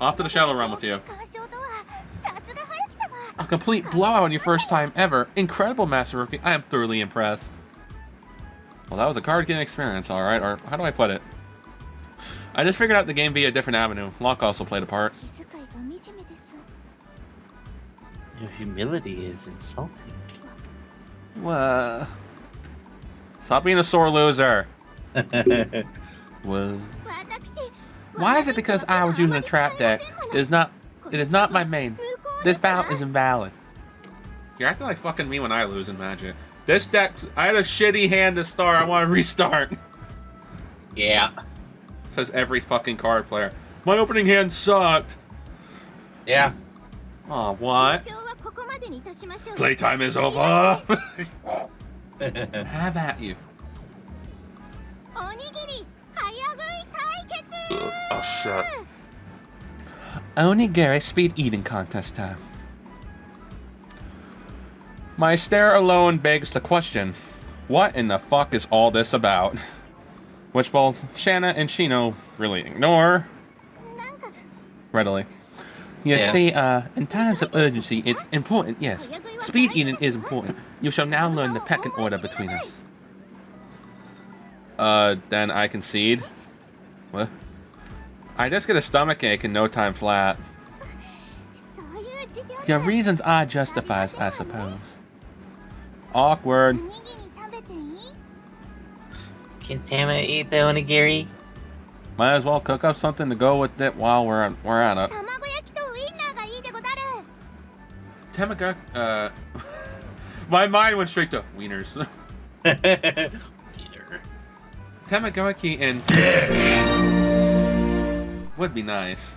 Off to the shallow run with you. A complete blowout on your first time ever. Incredible, Master Rookie. I am thoroughly impressed. Well, that was a card game experience, alright. Or how do I put it? I just figured out the game via a different avenue. Luck also played a part. Your humility is insulting. What? Stop being a sore loser. Well, why is it because I was using a trap deck? It is not my main. This bout is invalid. You're acting like fucking me when I lose in Magic. This deck, I had a shitty hand to start. I want to restart. Yeah. Says every fucking card player. My opening hand sucked. Yeah. Aw, what? Playtime is over. Have at you. Oh, shit. Onigiri speed eating contest time. My stare alone begs the question, what in the fuck is all this about? Which both Shanna and Shino really ignore. Readily. You see, in times of urgency, it's important, yes. Speed eating is important. You shall now learn the pecking order between us. Then I concede. What? I just get a stomachache in no time flat. Your reasons are justified, I suppose. Awkward. Can Tama eat the onigiri? Might as well cook up something to go with it while we're at it. Tamago, my mind went straight to wieners. Wiener. Tamagotchi and would be nice.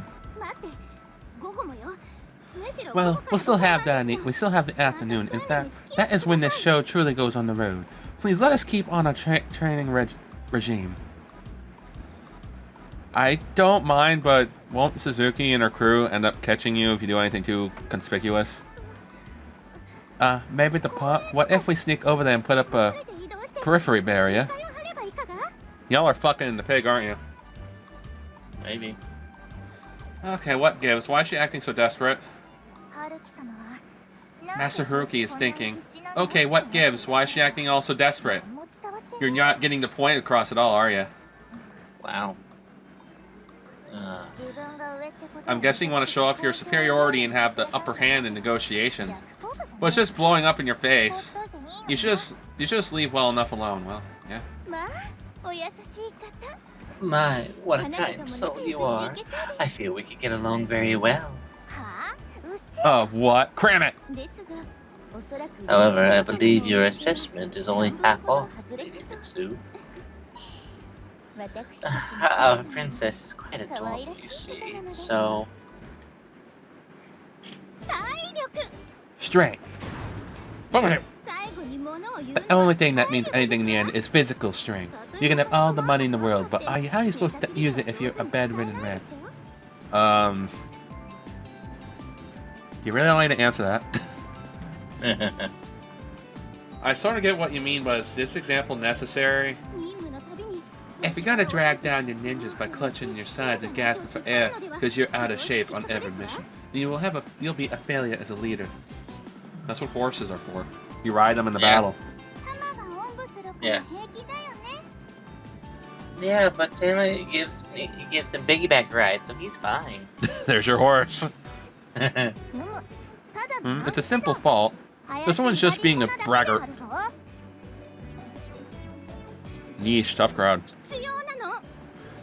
Well, we'll still have we still have the afternoon. In fact, that is when this show truly goes on the road. Please let us keep on our training regime. I don't mind, but won't Suzuki and her crew end up catching you if you do anything too conspicuous? Maybe the what if we sneak over there and put up a periphery barrier? Y'all are fucking in the pig, aren't you? Maybe. Okay, what gives? Why is she acting so desperate? Master Haruki is thinking. Okay, what gives? Why is she acting all so desperate? You're not getting the point across at all, are you? Wow. I'm guessing you want to show off your superiority and have the upper hand in negotiations. But it's just blowing up in your face. You should just leave well enough alone. Well, yeah. My, what a kind soul you are. I feel we could get along very well. What? Cram it! However, I believe your assessment is only half off, Lady Mitsu. Our princess is quite adorable, you see, so... Strength. The only thing that means anything in the end is physical strength. You can have all the money in the world, but how are you supposed to use it if you're a bedridden man? You really don't need to answer that. I sort of get what you mean, but is this example necessary? If you gotta drag down your ninjas by clutching your sides and gasping for air because you're out of shape on every mission, then you'll be a failure as a leader. That's what horses are for. You ride them in the battle. Yeah. Yeah, but Tama gives him piggyback rides, so he's fine. There's your horse. It's a simple fault. This one's just being a braggart. Yeesh, tough crowd.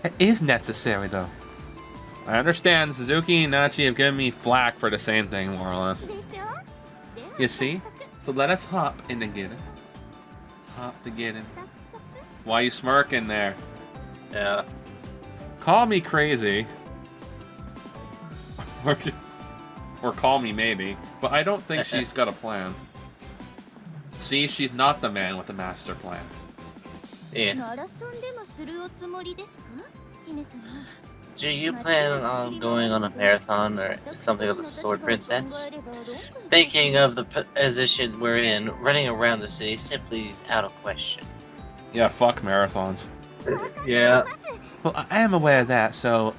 It is necessary, though. I understand Suzuki and Nachi have given me flack for the same thing, more or less. You see? So let us hop in and get it. Hop to get it. Why you smirking there? Yeah. Call me crazy. Or call me maybe. But I don't think she's got a plan. See, she's not the man with the master plan. Yeah. Do you plan on going on a marathon or something of the sort, Princess? Thinking of the position we're in, running around the city simply is out of question. Yeah, fuck marathons. Yeah. Well, I am aware of that, so,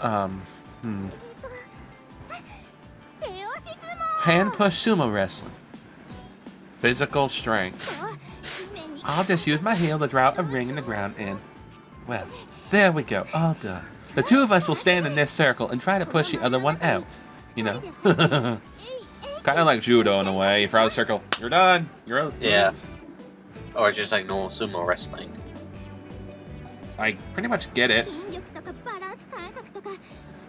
Hand push sumo wrestling. Physical strength. I'll just use my heel to drop a ring in the ground and... Well, there we go, all done. The two of us will stand in this circle and try to push the other one out. You know? Kind of like judo in a way. You throw the circle, you're done. You're out. Yeah. Or just like normal sumo wrestling. I pretty much get it.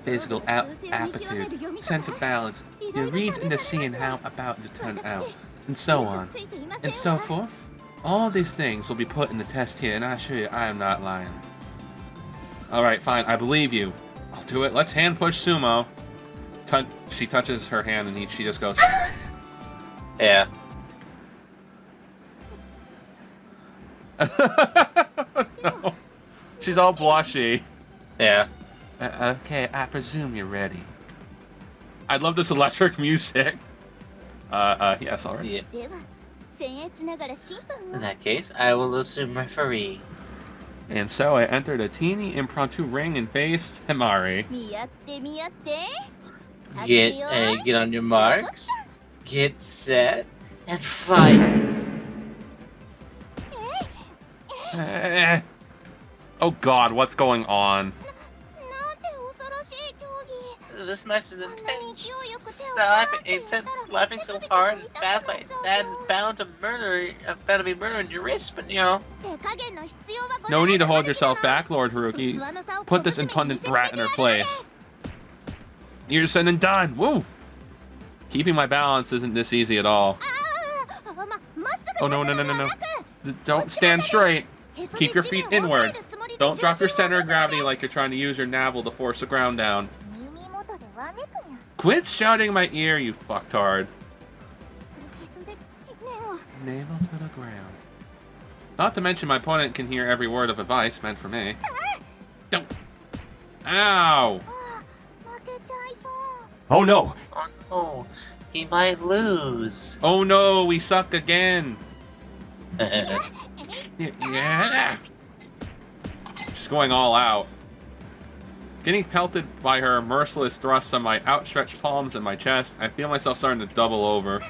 Physical aptitude, sense of balance, your reads into seeing how about to turn out, and so on, and so forth. All these things will be put in the test here, and I assure you I am not lying. Alright, fine, I believe you. I'll do it. Let's hand push sumo. She touches her hand and she just goes... Yeah. No. She's all blushy. Yeah. Okay, I presume you're ready. I love this electric music. Yes, alright. Yeah. In that case, I will assume referee. And so I entered a teeny impromptu ring and faced Himari. Get on your marks, get set, and fight. Oh god, what's going on? This match is intense. Slapping so hard and fast like that is bound to be murdering your wrist, but you know. No need to hold yourself back, Lord Haruki. Put this impudent brat in her place. You're said and done. Woo! Keeping my balance isn't this easy at all. Oh no. Don't stand straight. Keep your feet inward. Don't drop your center of gravity like you're trying to use your navel to force the ground down. Quit shouting in my ear, you fucktard. Navel to the ground. Not to mention my opponent can hear every word of advice meant for me. Don't. Ow! Oh no! Oh no, he might lose. Oh no, we suck again. Yeah. She's going all out. Getting pelted by her merciless thrusts on my outstretched palms and my chest, I feel myself starting to double over.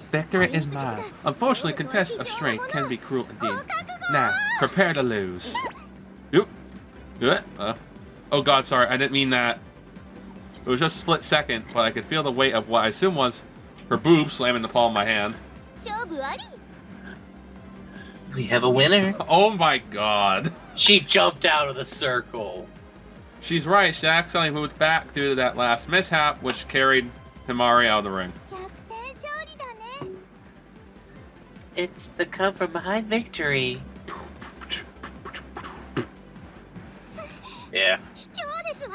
Victory is mine. Unfortunately, contests of strength can be cruel indeed. Now, prepare to lose. Oop. Oh god, sorry, I didn't mean that. It was just a split second, but I could feel the weight of what I assume was her boob slamming the palm of my hand. We have a winner. Oh my god. She jumped out of the circle. She's right, she accidentally moved back due to that last mishap, which carried Himari out of the ring. It's the come from behind victory. Yeah.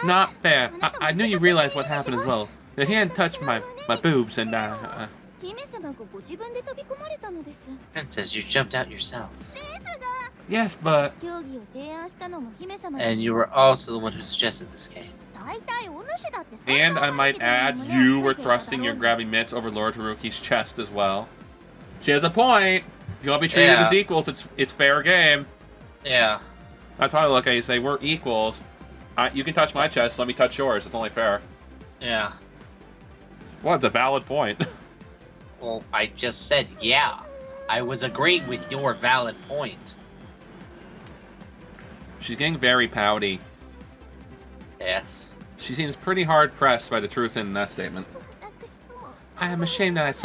Not fair. I knew you realized what happened as well. Your hand touched my boobs and Princess, you jumped out yourself. yes, but... And you were also the one who suggested this game. And I might add, you were thrusting your grabby mitts over Lord Haruki's chest as well. She has a point. If you want to be treated as equals, it's fair game. Yeah. That's how I look at it. You say, we're equals. You can touch my chest, let me touch yours. It's only fair. Yeah. Well, it's a valid point. Well, I just said yeah. I was agreeing with your valid point. She's getting very pouty. Yes. She seems pretty hard pressed by the truth in that statement. I am ashamed that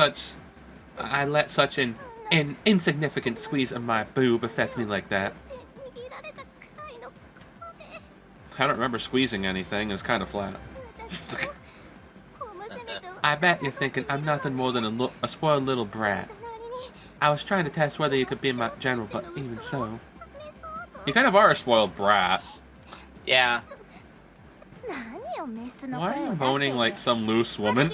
I let such an insignificant squeeze of my boob affect me like that. I don't remember squeezing anything. It was kind of flat. I bet you're thinking I'm nothing more than a spoiled little brat. I was trying to test whether you could be my general, but even so... You kind of are a spoiled brat. Yeah. Why are you moaning like some loose woman?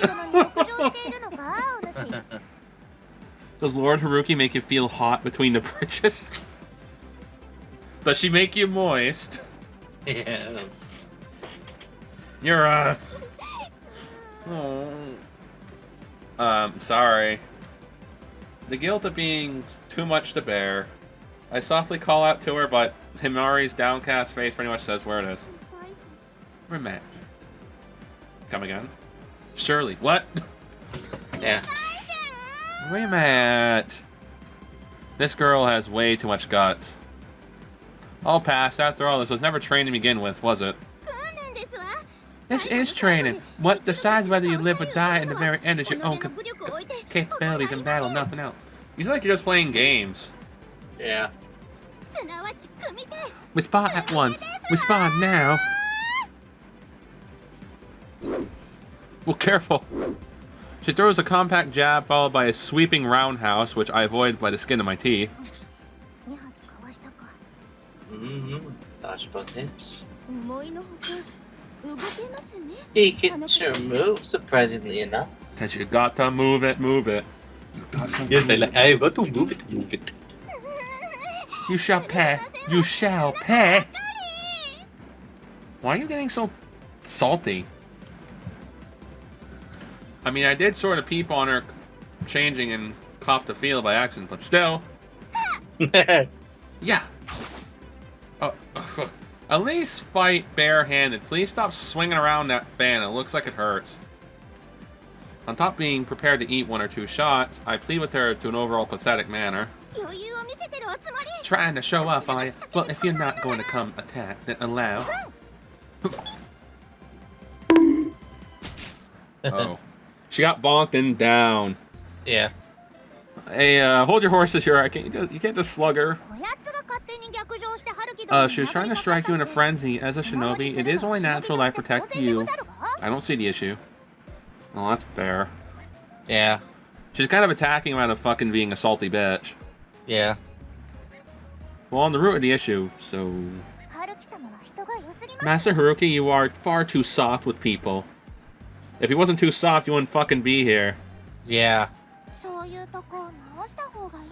Does Lord Haruki make you feel hot between the britches? Does she make you moist? Yes. You're, sorry. The guilt of being too much to bear. I softly call out to her, but Himari's downcast face pretty much says where it is. Rematch. Come again? Surely. What? Yeah. Wait a minute. This girl has way too much guts. I'll pass. After all, this was never training to begin with, was it? This is training. What decides whether you live or die in the very end is your own capabilities in battle, nothing else. You sound like you're just playing games. Yeah. Respond at once. Respond now. Well, careful. She throws a compact jab followed by a sweeping roundhouse, which I avoid by the skin of my teeth. Dodge both hips. He can sure move, surprisingly enough. Cause you got to move it, move it. You got to Yes, I got to move it, move it. You shall pay. You shall pay. Why are you getting so salty? I mean, I did sort of peep on her changing and cop the field by accident, but still. Yeah. At least fight barehanded. Please stop swinging around that fan. It looks like it hurts. On top of being prepared to eat one or two shots, I plead with her to an overall pathetic manner. Trying to show off, are you? Well, if you're not going to come attack, then allow. Oh. She got bonked and down. Yeah. Hey, hold your horses here. You can't just slug her. She was trying to strike you in a frenzy. As a shinobi, it is only natural that I protect you. I don't see the issue. Well, that's fair. Yeah. She's kind of attacking him out of fucking being a salty bitch. Yeah. Well, on the root of the issue, so... Master Haruki, you are far too soft with people. If he wasn't too soft, you wouldn't fucking be here. Yeah.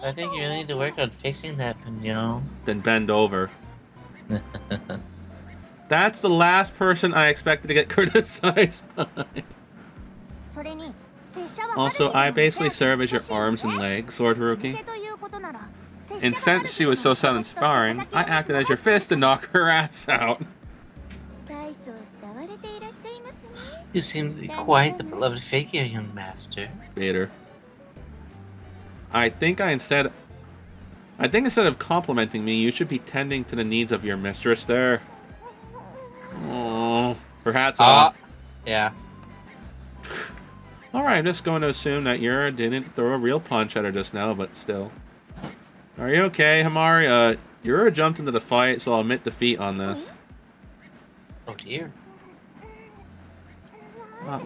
I think you really need to work on fixing that, Pignon. Then bend over. That's the last person I expected to get criticized by. Also, I basically serve as your arms and legs, Lord Haruki. And since she was so uninspiring, I acted as your fist to knock her ass out. You seem to be quite the beloved figure, young master. Vader. I think instead of complimenting me, you should be tending to the needs of your mistress there. Oh, her hat's off. Yeah. Alright, I'm just going to assume that Yura didn't throw a real punch at her just now, but still. Are you okay, Hamari? Yura jumped into the fight, so I'll admit defeat on this. Oh dear.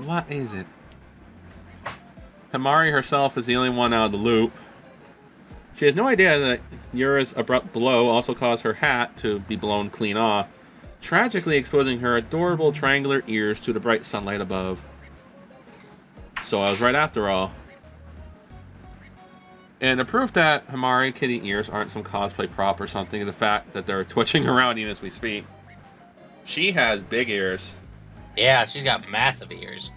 What is it? Hamari herself is the only one out of the loop. She has no idea that Yura's abrupt blow also caused her hat to be blown clean off, tragically exposing her adorable triangular ears to the bright sunlight above. So I was right after all. And the proof that Hamari kitty ears aren't some cosplay prop or something is the fact that they're twitching around even as we speak. She has big ears. Yeah, she's got massive ears.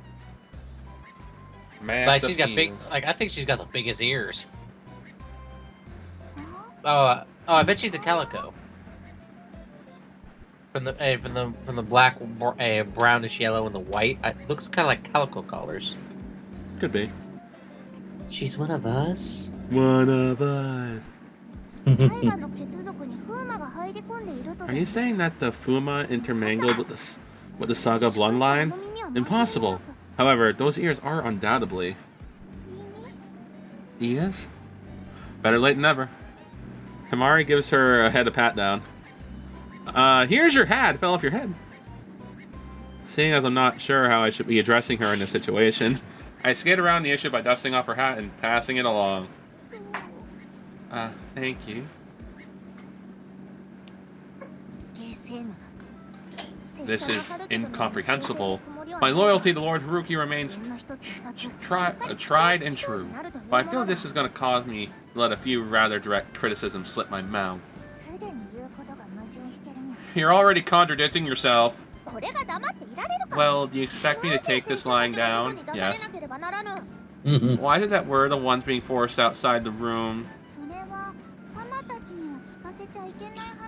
Massive like she's got ears. big. Like I think she's got the biggest ears. Oh, I bet she's a calico. From the black, brownish yellow and the white, it looks kind of like calico collars. Could be. She's one of us. One of us. Are you saying that the Fuma intermingled with the Saga bloodline? Impossible. However, those ears are undoubtedly ears. Better late than never. Himari gives her head a pat down. Here's your hat. It fell off your head. Seeing as I'm not sure how I should be addressing her in this situation, I skate around the issue by dusting off her hat and passing it along. Thank you. This is incomprehensible. My loyalty to Lord Haruki remains tried and true, but I feel this is going to cause me to let a few rather direct criticisms slip my mouth. You're already contradicting yourself. Well, do you expect me to take this lying down? Yes. Why is it that we're the ones being forced outside the room?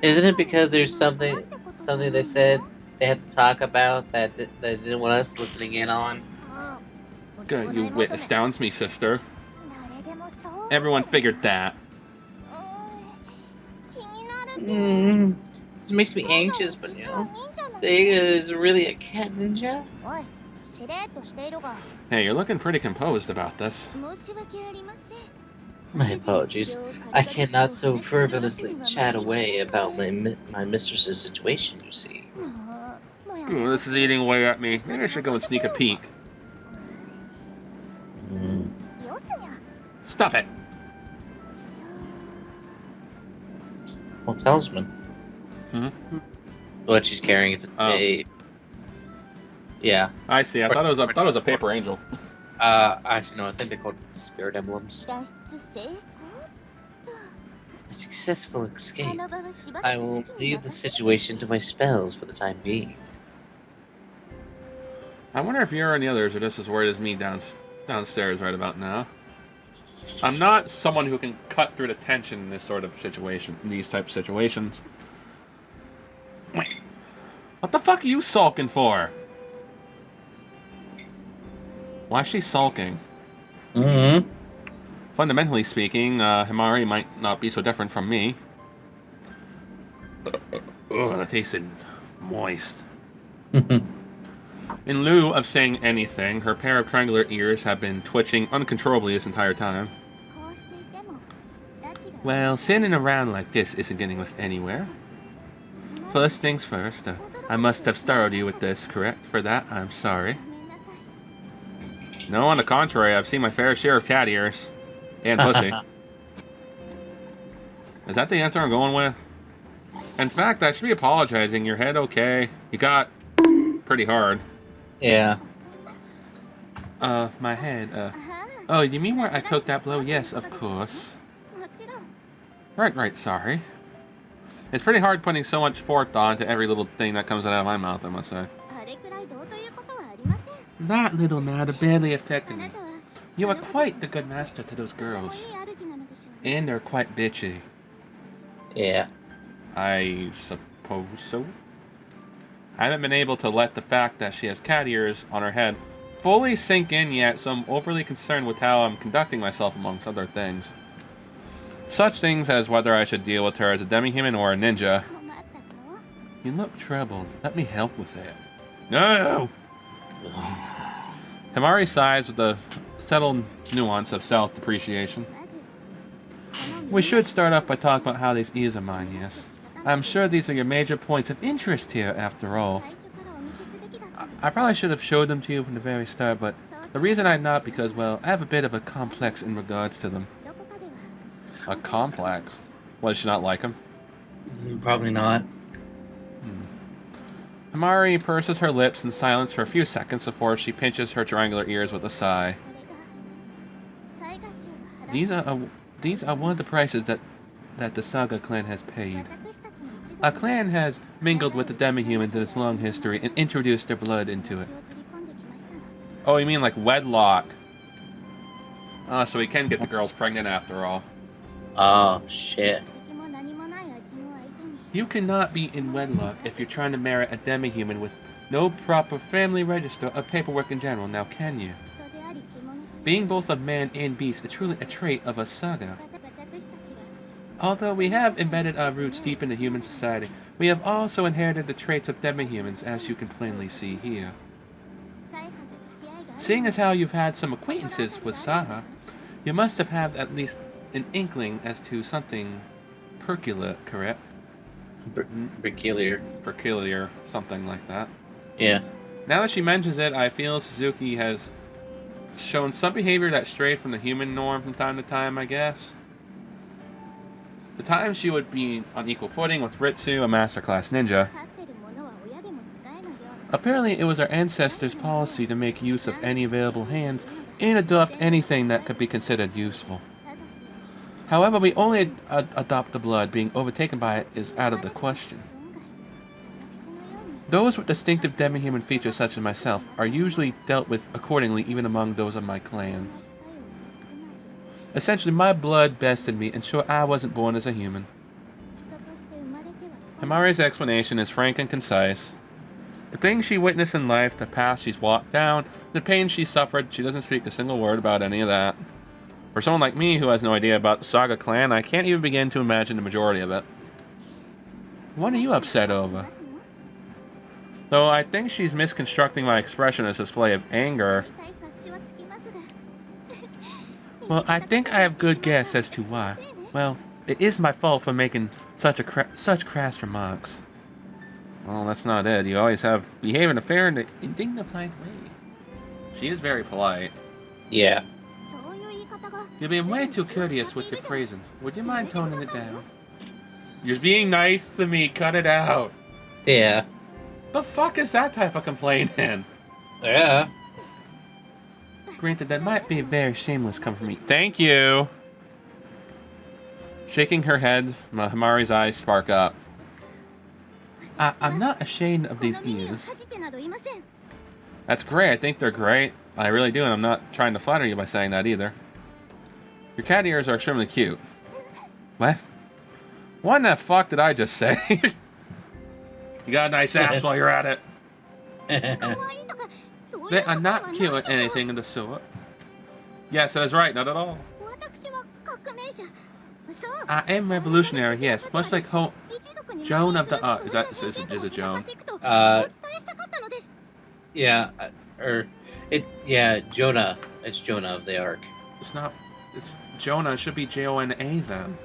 Isn't it because there's something they said they had to talk about that they didn't want us listening in on? Good, you wit astounds me, sister. Everyone figured that. This makes me anxious, but you know, Sega is really a cat ninja. Hey, you're looking pretty composed about this. My apologies. I cannot so frivolously chat away about my mistress's situation, you see. Ooh, this is eating away at me. Maybe I should go and sneak a peek. Stop it! Well, talisman. Hmm? What she's carrying is a... Yeah. I see. I thought it was a paper angel. Actually, no, I think they're called spirit emblems. A successful escape. I will leave the situation to my spells for the time being. I wonder if you and the others are just as worried as me downstairs right about now. I'm not someone who can cut through the tension in this sort of situation, in these types of situations. Wait, what the fuck are you sulking for? Why is she sulking? Mm-hmm. Fundamentally speaking, Himari might not be so different from me. Ugh, that tasted moist. In lieu of saying anything, her pair of triangular ears have been twitching uncontrollably this entire time. Well, sitting around like this isn't getting us anywhere. First things first, I must have startled you with this, correct? For that, I'm sorry. No, on the contrary, I've seen my fair share of cat ears. And pussy. Is that the answer I'm going with? In fact, I should be apologizing. Your head okay? You got pretty hard. Yeah. My head, Oh, you mean where I took that blow? Yes, of course. Right, sorry. It's pretty hard putting so much forethought into every little thing that comes out of my mouth, I must say. That little matter barely affected me. You are quite the good master to those girls. And they're quite bitchy. Yeah. I suppose so. I haven't been able to let the fact that she has cat ears on her head fully sink in yet, so I'm overly concerned with how I'm conducting myself amongst other things. Such things as whether I should deal with her as a demi-human or a ninja. You look troubled. Let me help with that. No! Himari sighs with a subtle nuance of self-depreciation. We should start off by talking about how these ears are mine, yes. I'm sure these are your major points of interest here, after all. I probably should have showed them to you from the very start, but the reason I'm not because, well, I have a bit of a complex in regards to them. A complex? What, does she not like him? Probably not. Himari purses her lips in silence for a few seconds before she pinches her triangular ears with a sigh. These are one of the prices that the Saga clan has paid. Our clan has mingled with the demi-humans in its long history and introduced their blood into it. Oh, you mean like wedlock? Ah, so we can get the girls pregnant after all. Oh, shit. You cannot be in wedlock if you're trying to marry a demi-human with no proper family register or paperwork in general, now can you? Being both a man and beast is truly a trait of a Saga. Although we have embedded our roots deep into human society, we have also inherited the traits of demi-humans, as you can plainly see here. Seeing as how you've had some acquaintances with Saha, you must have had at least an inkling as to something peculiar, correct? Peculiar. Peculiar, something like that. Yeah. Now that she mentions it, I feel Suzuki has shown some behavior that strayed from the human norm from time to time, I guess. The times she would be on equal footing with Ritsu, a master-class ninja. Apparently, it was our ancestors' policy to make use of any available hands and adopt anything that could be considered useful. However, we only adopt the blood. Being overtaken by it is out of the question. Those with distinctive demi-human features such as myself are usually dealt with accordingly even among those of my clan. Essentially, my blood bested me, and sure, I wasn't born as a human. Himari's explanation is frank and concise. The things she witnessed in life, the path she's walked down, the pain she suffered, she doesn't speak a single word about any of that. For someone like me who has no idea about the Saga clan, I can't even begin to imagine the majority of it. What are you upset over? Though I think she's misconstructing my expression as a display of anger. Well, I think I have good guess as to why. Well, it is my fault for making such crass remarks. Well, that's not it. You always have behave in a fair and dignified way. She is very polite. Yeah. You're being way too courteous with your phrasing. Would you mind toning it down? You're being nice to me. Cut it out. Yeah. The fuck is that type of complaining? Yeah. Granted, that might be very shameless coming from me. Thank you. Shaking her head, Himari's eyes spark up. I'm not ashamed of these ears. That's great. I think they're great. I really do, and I'm not trying to flatter you by saying that either. Your cat ears are extremely cute. What? What in the fuck did I just say? You got a nice ass while you're at it. They are not cute or anything of the sort. Yes, that is right. Not at all. I am revolutionary, yes. Much like Joan of the Arc. Is it Joan? Yeah, yeah, Jonah. It's Jonah of the Ark. It's not. It's Jonah. It should be Jona then.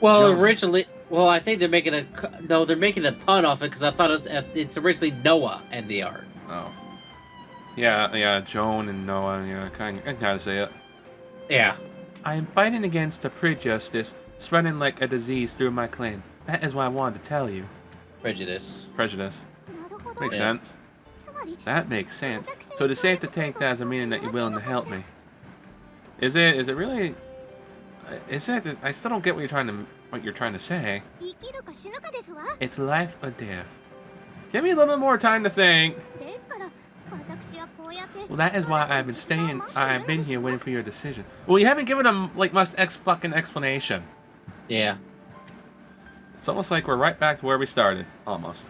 Well, Jonah. originally, I think they're making they're making a pun off it because I thought it's originally Noah and the Ark. Oh. Yeah, Joan and Noah. Yeah, I kind of say it. Yeah. I am fighting against the prejudice spreading like a disease through my clan. That is what I wanted to tell you. Prejudice. Makes sense. That makes sense. So it is safe to take that as a meaning that you're willing to help me. Is it really? Is it? I still don't get what you're trying to say. It's life or death. Give me a little more time to think. Well, that is why I've been here waiting for your decision. Well, you haven't given them much fucking explanation. Yeah. It's almost like we're right back to where we started. Almost.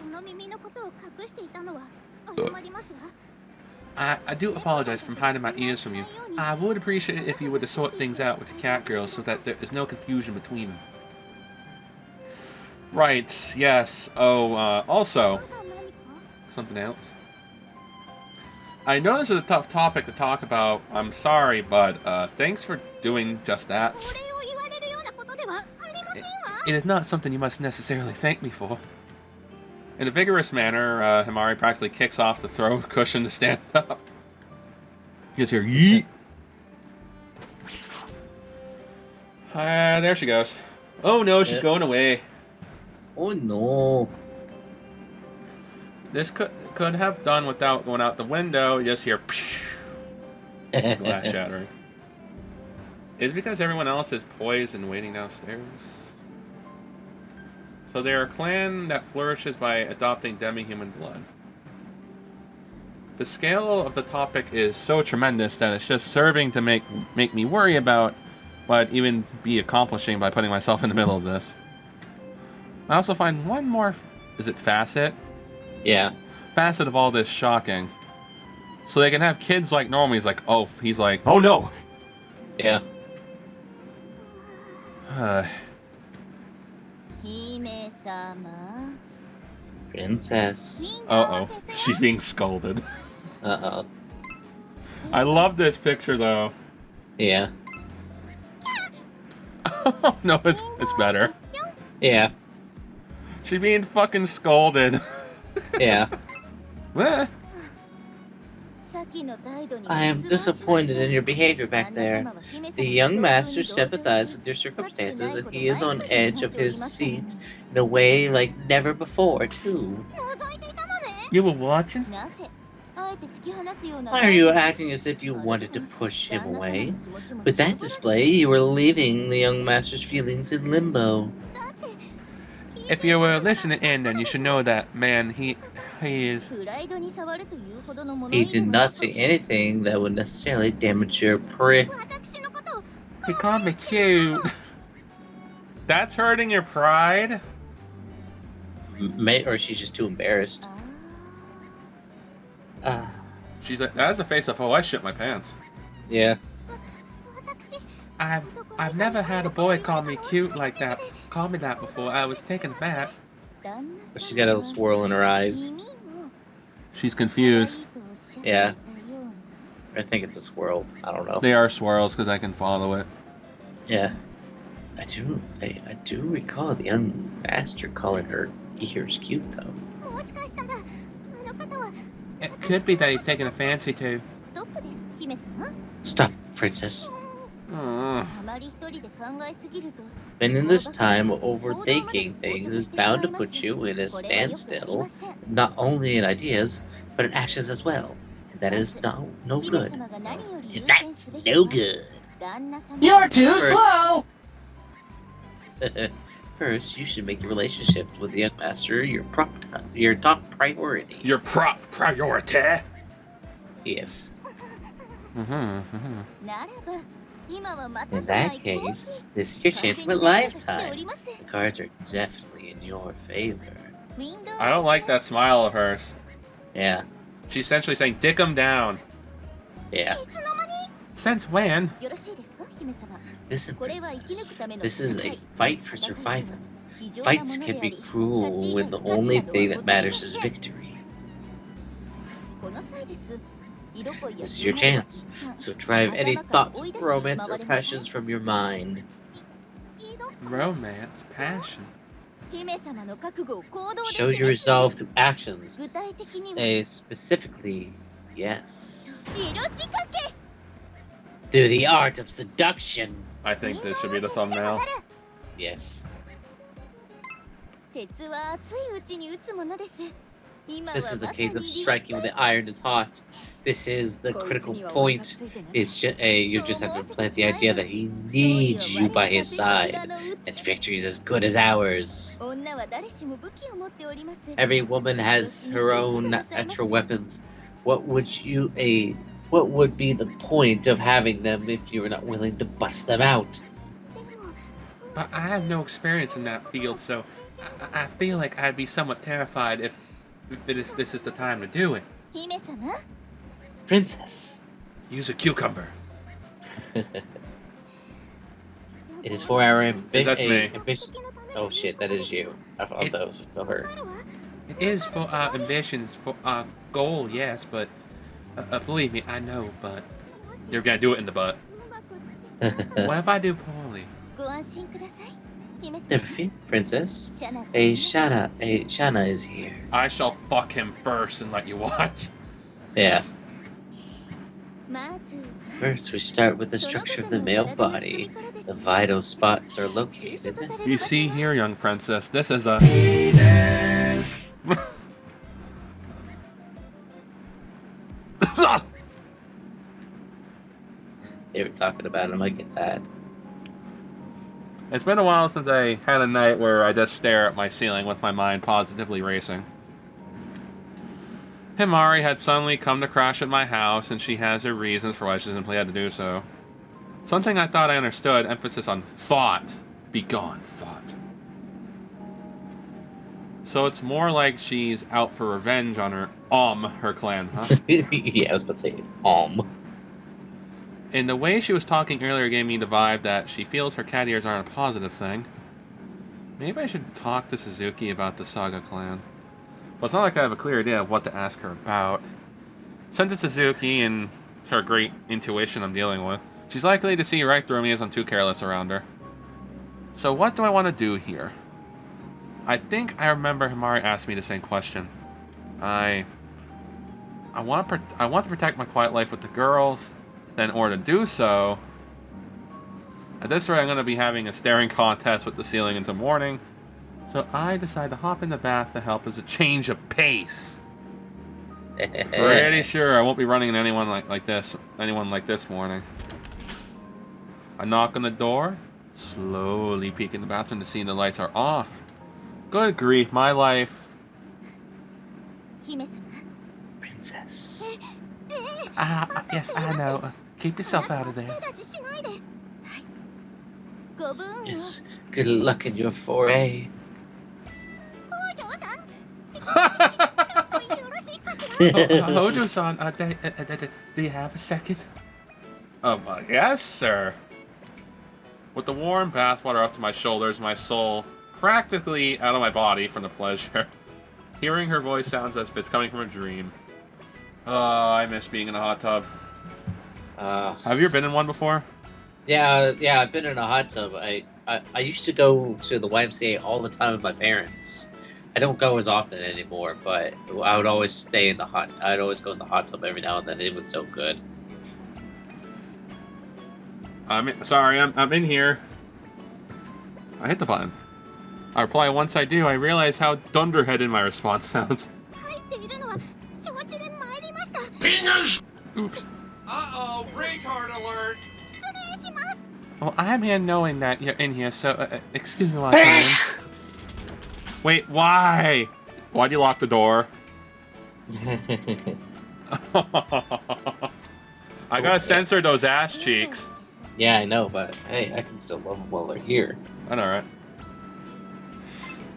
I do apologize for hiding my ears from you. I would appreciate it if you were to sort things out with the cat girls so that there is no confusion between them. Right, yes. Oh, also, something else. I know this is a tough topic to talk about. I'm sorry, but thanks for doing just that. It is not something you must necessarily thank me for. In a vigorous manner, Himari practically kicks off the throw cushion to stand up. You just hear yeet. There she goes. Oh no, she's going away. Oh no. This could have done without going out the window. You just hear glass shattering. Is it because everyone else is poised and waiting downstairs? So they're a clan that flourishes by adopting demi-human blood. The scale of the topic is so tremendous that it's just serving to make me worry about what I'd even be accomplishing by putting myself in the middle of this. I also find one more, is it facet? Yeah. Facet of all this shocking. So they can have kids like normal. He's like, oh no. Yeah. Princess. Uh-oh. She's being scolded. Uh-oh. I love this picture, though. Yeah. Oh, no, it's better. Yeah. She's being fucking scolded. Yeah. What? I am disappointed in your behavior back there. The young master sympathized with your circumstances, and he is on edge of his seat in a way like never before, too. You were watching? Why are you acting as if you wanted to push him away? With that display, you were leaving the young master's feelings in limbo. If you were listening in, then you should know that, man, he is... He did not say anything that would necessarily damage your He called me cute. That's hurting your pride? Or she's just too embarrassed. She's like, that is a face of, oh, I shit my pants. Yeah. I've never had a boy call me cute like that. Call me that before. I was taken aback. But she's got a little swirl in her eyes. She's confused. Yeah. I think it's a swirl. I don't know. They are swirls because I can follow it. Yeah. I do recall the young master calling her ears cute, though. It could be that he's taking a fancy to. Stop, princess. Oh. Spending this time overthinking things is bound to put you in a standstill, not only in ideas, but in actions as well. And that is no good. That's no good. You're too slow! First, you should make your relationships with the young master your top priority. Your prop priority? Yes. Mm-hmm. In that case, this is your chance of a lifetime. The cards are definitely in your favor. I don't like that smile of hers. Yeah. She's essentially saying, dick him down. Yeah. Since when? Listen, princess, this is a fight for survival. Fights can be cruel when the only thing that matters is victory. This is your chance, so drive any thoughts of romance or passions from your mind. Romance, passion. Show your resolve through actions. Specifically, yes. Through the art of seduction. I think this should be the thumbnail. Yes. This is the case of striking when the iron is hot. This is the critical point. It's just you just have to plant the idea that he needs you by his side, and victory is as good as ours. Every woman has her own natural weapons. What would be the point of having them if you were not willing to bust them out? But I have no experience in that field, so I feel like I'd be somewhat terrified if this is the time to do it. Princess. Use a cucumber. It is for our me. ambition. Oh shit, that is you. I thought that was still her. It is for our ambitions, for our goal, yes, but believe me, I know, but you're gonna do it in the butt. What if I do poorly? Never fear, princess. Shana is here. I shall fuck him first and let you watch. Yeah. First, we start with the structure of the male body. The vital spots are located. You see here, young princess, this is a... They were talking about him, I get that. It's been a while since I had a night where I just stare at my ceiling with my mind positively racing. Himari had suddenly come to crash at my house, and she has her reasons for why she simply had to do so. Something I thought I understood, emphasis on thought. Be gone, thought. So it's more like she's out for revenge on her clan, huh? Yeah, I was about to say, In the way she was talking earlier gave me the vibe that she feels her cat ears aren't a positive thing. Maybe I should talk to Suzuki about the Saga clan. Well, it's not like I have a clear idea of what to ask her about. Send to Suzuki and her great intuition I'm dealing with. She's likely to see right through me as I'm too careless around her. So what do I want to do here? I think I remember Himari asked me the same question. I want to protect my quiet life with the girls. Then, in order to do so, at this rate, I'm going to be having a staring contest with the ceiling until morning. So I decide to hop in the bath to help as a change of pace. Pretty sure I won't be running into anyone like this morning. I knock on the door, slowly peek in the bathroom to see the lights are off. Good grief, my life. Princess. Yes, I know. Keep yourself out of there. Yes, good luck in your foray. Hojo-san, do you have a second? Yes, sir. With the warm bathwater up to my shoulders, my soul practically out of my body from the pleasure. Hearing her voice sounds as if it's coming from a dream. Oh, I miss being in a hot tub. Have you ever been in one before? Yeah, I've been in a hot tub. I used to go to the YMCA all the time with my parents. I don't go as often anymore, but I would always stay in the hot. I'd always go in the hot tub every now and then. It was so good. I'm in here. I hit the button. I reply once I do. I realize how dunderheaded my response sounds. Oops. Uh-oh, retard alert! Well, I'm here knowing that you're in here, so excuse me while I come in. Wait, why? Why'd you lock the door? I gotta censor those ass cheeks. Yeah, I know, but hey, I can still love them while they're here. I know, right?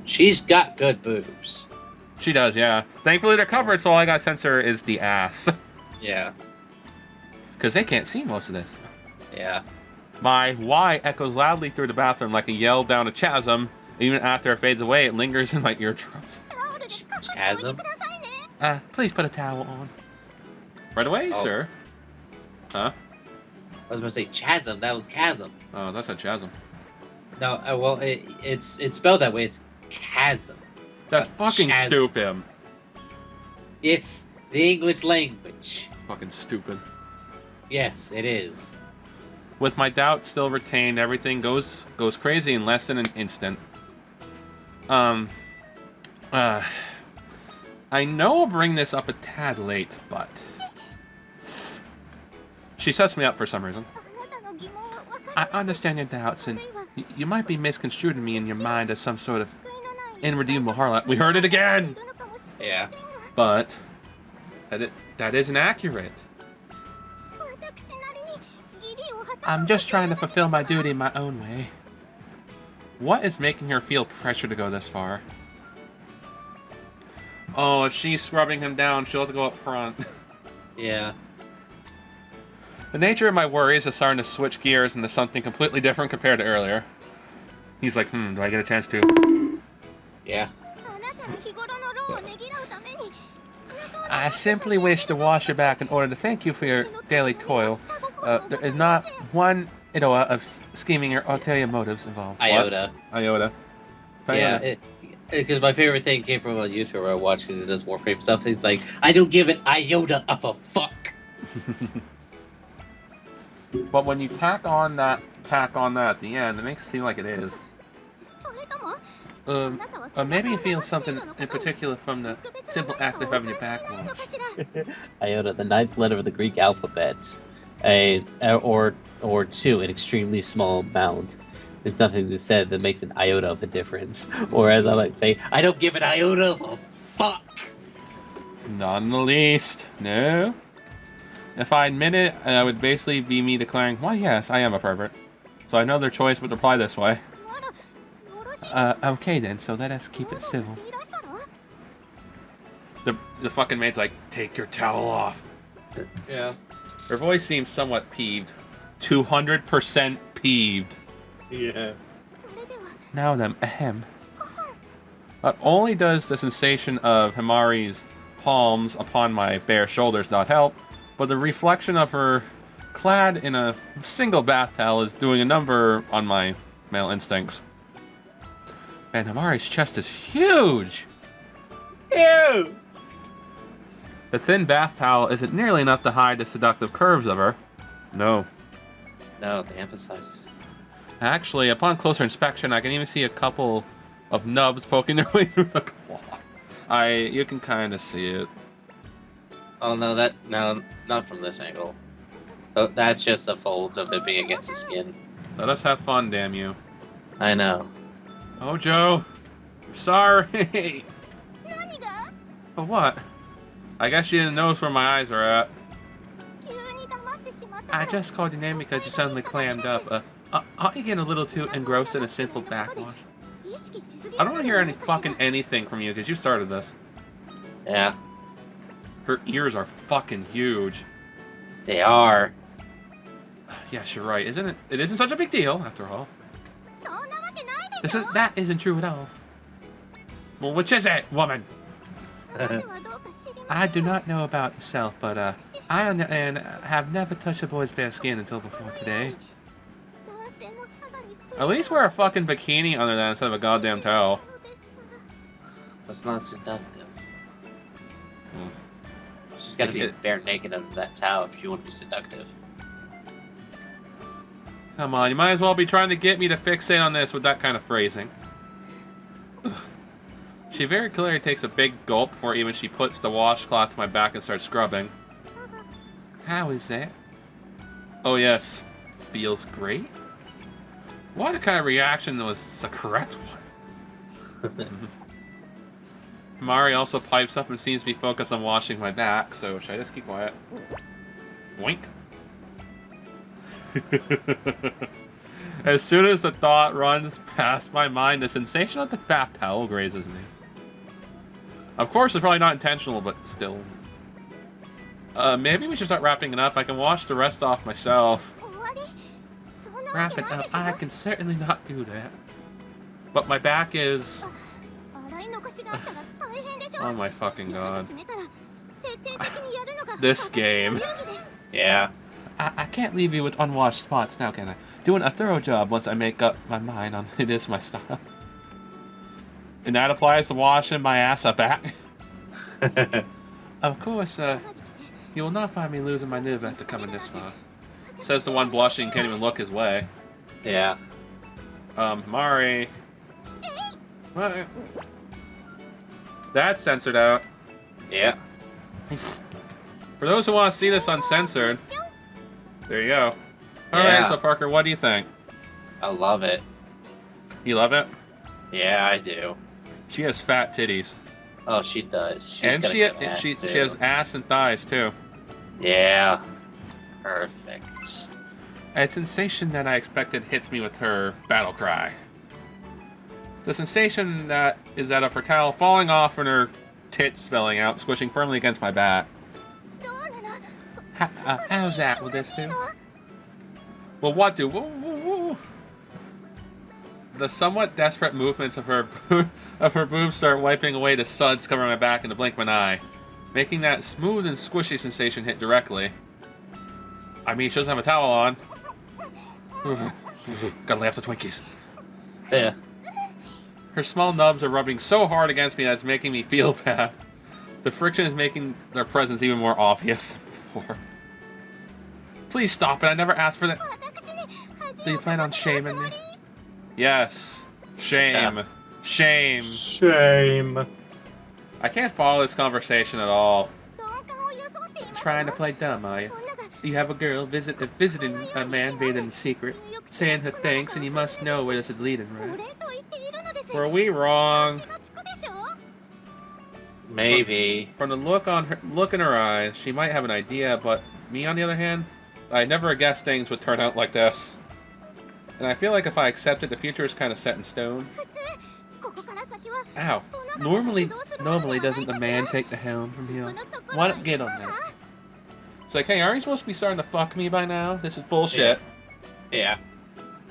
She's got good boobs. She does, yeah. Thankfully they're covered, so all I gotta censor is the ass. Yeah. Because they can't see most of this. Yeah. My why echoes loudly through the bathroom like a yell down a chasm. Even after it fades away, it lingers in my eardrums. Chasm? Please put a towel on. Right away, sir. Huh? I was gonna say chasm. That was chasm. Oh, that's a chasm. No, well, it's spelled that way. It's chasm. That's fucking chasm. stupid. It's the English language. Fucking stupid. Yes, it is. With my doubts still retained, everything goes crazy in less than an instant. I know I'll bring this up a tad late, but she sets me up for some reason. I understand your doubts, and you might be misconstruing me in your mind as some sort of irredeemable harlot. We heard it again! Yeah. But that isn't accurate. I'm just trying to fulfill my duty in my own way. What is making her feel pressure to go this far? Oh, if she's scrubbing him down, she'll have to go up front. Yeah. The nature of my worries is starting to switch gears into something completely different compared to earlier. He's like, do I get a chance to? Yeah. I simply wish to wash your back in order to thank you for your daily toil. There is not one iota of scheming or ulterior motives involved. Iota. What? Iota. Yeah, because my favorite thing came from a YouTuber I watched because he does Warframe stuff. He's like, I don't give an iota of a fuck. But when you tack on that at the end, it makes it seem like it is. Or maybe you feel something in particular from the simple act of having your back washed. Iota, the ninth letter of the Greek alphabet, or two, an extremely small amount. There's nothing to say that makes an iota of a difference. Or as I like to say, I don't give an iota of a fuck. Not in the least. No. If I admit it, it would basically be me declaring, well, yes, I am a pervert. So I know their choice would reply this way. Okay then, so let us keep it civil. The fucking maid's like, take your towel off. Yeah. Her voice seems somewhat peeved. 200% peeved. Yeah. Now then, ahem. Not only does the sensation of Himari's palms upon my bare shoulders not help, but the reflection of her clad in a single bath towel is doing a number on my male instincts. And Himari's chest is huge! Ew! The thin bath towel isn't nearly enough to hide the seductive curves of her. No. No, they emphasize it. Actually, upon closer inspection, I can even see a couple of nubs poking their way through the cloth. You can kind of see it. Oh no, not from this angle. Oh, that's just the folds of it being against the skin. Let us have fun, damn you. I know. Oh, Joe. I'm sorry. For what? I guess you didn't notice where my eyes are at. I just called your name because you suddenly clammed up. Aren't you getting a little too engrossed in a simple backwash? I don't want to hear any fucking anything from you because you started this. Yeah. Her ears are fucking huge. They are. Yes, you're right. Isn't it? It isn't such a big deal, after all. That isn't true at all. Well, which is it, woman? I do not know about yourself, but I and have never touched a boy's bare skin until before today. At least wear a fucking bikini under that instead of a goddamn towel. It's not seductive. She's got to be bare naked under that towel if you want to be seductive. Come on, you might as well be trying to get me to fixate on this with that kind of phrasing. She very clearly takes a big gulp before even she puts the washcloth to my back and starts scrubbing. How is that? Oh yes, feels great? What kind of reaction was the correct one? Mari also pipes up and seems to be focused on washing my back, so should I just keep quiet? Boink. As soon as the thought runs past my mind, the sensation of the bath towel grazes me. Of course, it's probably not intentional, but still. Maybe we should start wrapping it up. I can wash the rest off myself. Wrap it up? I can certainly not do that. But my back is... Oh my fucking god. This game. Yeah. I can't leave you with unwashed spots now, can I? Doing a thorough job once I make up my mind on it is my style. And that applies to washing my ass up back. Of course, you will not find me losing my nerve after coming this far. Says the one blushing, can't even look his way. Yeah. Mari. What? That's censored out. Yeah. For those who want to see this uncensored, there you go. Alright, so Parker, what do you think? I love it. You love it? Yeah, I do. She has fat titties. Oh, she does. She's And got a good ass, she too. has ass and thighs too. Yeah. Perfect. A sensation that I expected hits me with her battle cry. The sensation that is that of her towel falling off and her tits spelling out, squishing firmly against my back. How's that? Will this do? Well, what do? Woo. The somewhat desperate movements of her boobs start wiping away the suds covering my back in the blink of an eye, making that smooth and squishy sensation hit directly. I mean, she doesn't have a towel on. Gotta lay off the Twinkies. Yeah. Her small nubs are rubbing so hard against me that it's making me feel bad. The friction is making their presence even more obvious than before. Please stop it, I never asked for that. Do you plan on shaming me? Yes. Shame. Yeah. Shame. Shame. I can't follow this conversation at all. Trying to play dumb, are you? You have a girl visiting a man bathed in secret, saying her thanks, and you must know where this is leading, right? Were we wrong? Maybe. From the look in her eyes, she might have an idea, but me, on the other hand, I never guessed things would turn out like this. And I feel like if I accept it, the future is kind of set in stone. Ow. Normally doesn't the man take the helm from here? Why not get on that? It's like, hey, aren't you supposed to be starting to fuck me by now? This is bullshit. Yeah.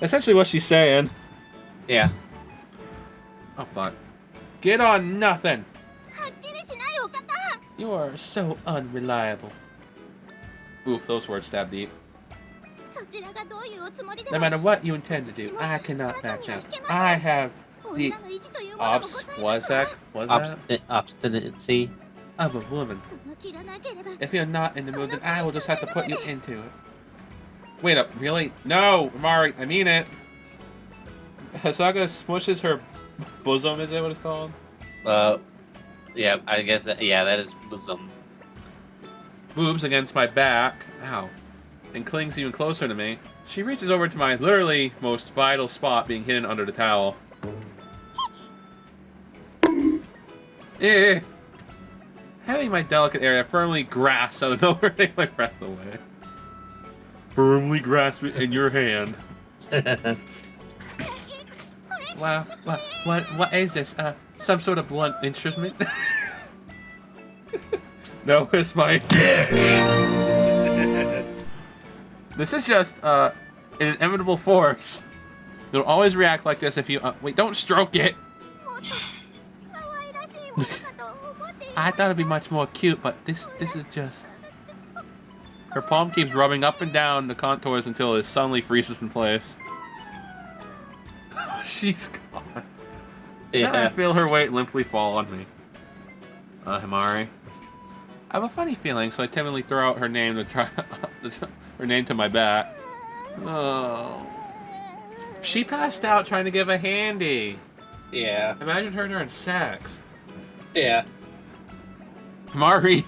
Essentially what she's saying. Yeah. Oh, fuck. Get on nothing! You are so unreliable. Oof, those words stab deep. No matter what you intend to do, I cannot back down. I have the obstinacy of a woman. If you're not in the mood, then I will just have to put you into it. Wait up, really? No, Mari, I mean it. Hasaga smushes her bosom, is that what it's called? Yeah, I guess that is bosom. Boobs against my back. Ow. And clings even closer to me. She reaches over to my literally most vital spot being hidden under the towel. Having my delicate area firmly grasped out of nowhere, take my breath away. Firmly grasp it in your hand. Wow, what is this? Some sort of blunt instrument? No, it's my dick. This is just an inevitable force. You'll always react like this if you... wait, don't stroke it! I thought it'd be much more cute, but this is just... Her palm keeps rubbing up and down the contours until it suddenly freezes in place. She's gone. Yeah. Now I feel her weight limply fall on me. Himari. I have a funny feeling, so I timidly throw out her name to try her name to my back. Oh. She passed out trying to give a handy. Yeah. Imagine her during sex. Yeah. Himari.